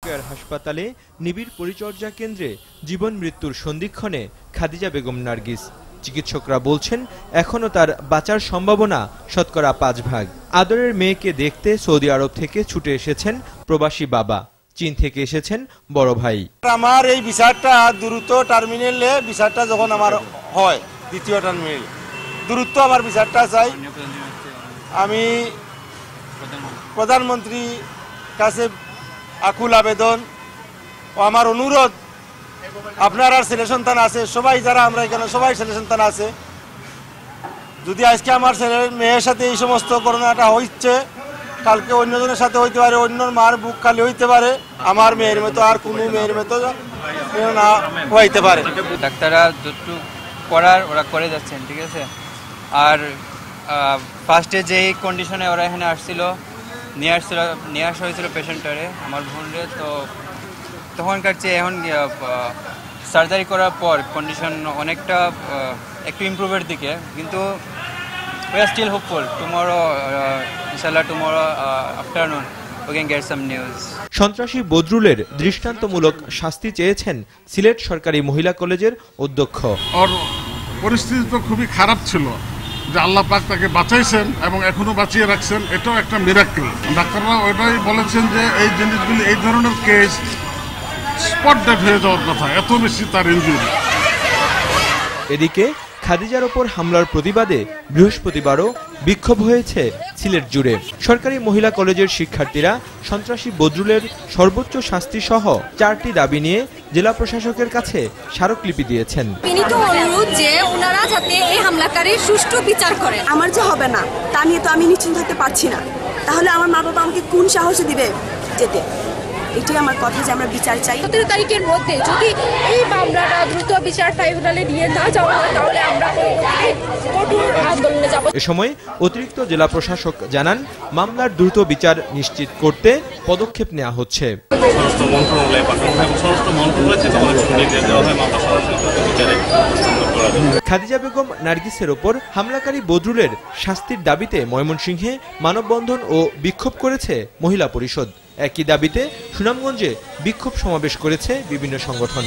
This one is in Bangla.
কেয়ার হাসপাতালে নিবিড় পরিচর্যা কেন্দ্রে জীবন মৃত্যুর সন্ধিক্ষণে খাদিজা বেগম নার্গিস। চিকিৎসকরা বলছেন এখনও তার বাঁচার সম্ভাবনা শতকরা 5 ভাগ। আদরের মেয়েকে দেখতে সৌদি আরব থেকে ছুটে এসেছেন প্রবাসী বাবা, চীন থেকে এসেছেন বড় ভাই। আমার এই ভিসাটা দ্রুত টার্মিনালে ভিসাটা যখন আমার হয় দ্বিতীয় টার্মিনাল দ্রুত আমার ভিসাটা চাই। আমি প্রধানমন্ত্রী কাছে আকুল আবেদন ও আমার অনুরোধ, আপনার আর ছেলে সন্তান আছে, সবাই যারা আমরা এখানে সবাই ছেলে সন্তান আছে, যদি আজকে আমার ছেলের মেয়ের সাথে এই সমস্ত করোনাটা হচ্ছে, কালকে অন্যজনের সাথে হইতে পারে, অন্য মার বুক খালি হইতে পারে, আমার মেয়ের মতো আর কোনো মেয়ের মতো না হইতে পারে। ডাক্তাররা যতটুকু করার ওরা করে যাচ্ছেন, ঠিক আছে। আর ফার্স্টে যেই কন্ডিশনে ওরা এখানে আসছিল, নিয়ে আসা হয়েছিল পেশেন্টারে, আমার বোনরে, তো তখনকার চেয়ে এখন সার্জারি করার পর কন্ডিশন অনেকটা একটু ইমপ্রুভের দিকে, কিন্তু we are still hopeful. Tomorrow, inshallah, tomorrow afternoon, we can get some news. সন্ত্রাসী বদরুলের দৃষ্টান্তমূলক শাস্তি চেয়েছেন সিলেট সরকারি মহিলা কলেজের অধ্যক্ষ। ওর পরিস্থিতি তো খুবই খারাপ ছিল, যে আল্লাহ পাক তাকে বাঁচাইছেন এবং এখনো বাঁচিয়ে রাখছেন, এটাও একটা মিরাকেল। ডাক্তাররা ওইটাই বলেছেন যে এই জিনিসগুলি, এই ধরনের কেস স্পট ডেথ হয়ে যাওয়ার কথা, এত বেশি তার ইনজুরি। এদিকে খাদিজার ওপর হামলার প্রতিবাদে বৃহস্পতিবারও বিক্ষোভ হয়েছে সিলেট জুড়ে। সরকারি মহিলা কলেজের শিক্ষার্থীরা সন্ত্রাসী বদরুলের সর্বোচ্চ শাস্তি সহ 4টি দাবি নিয়ে জেলা প্রশাসকের কাছে স্মারকলিপি দিয়েছেন। বিনীত অনুরোধ যে ওনারা যাতে এই হামলাকারীর সুষ্ঠু বিচার করেন। আমার যে হবে না তা নিয়ে তো আমি নিশ্চিন্ত হতে পারছি না, তাহলে আমার মা বাবা আমাকে কোন সাহসে দিবে যেতে? এটাই আমার কথা যে আমরা বিচার চাই। 17 তারিখের মধ্যে যদি এই মামলাটা দ্রুত বিচার ট্রাইব্যুনালে নিয়ে না যাওয়া হয়, তাহলে আমরা কঠোর আন্দোলনে যাব। এ সময় অতিরিক্ত জেলা প্রশাসক জানান, মামলার দ্রুত বিচার নিশ্চিত করতে পদক্ষেপ নেওয়া হচ্ছে। খাদিজা বেগম নার্গিসের ওপর হামলাকারী বদরুলের শাস্তির দাবিতে ময়মনসিংহে মানববন্ধন ও বিক্ষোভ করেছে মহিলা পরিষদ। একই দাবিতে সুনামগঞ্জে বিক্ষোভ সমাবেশ করেছে বিভিন্ন সংগঠন।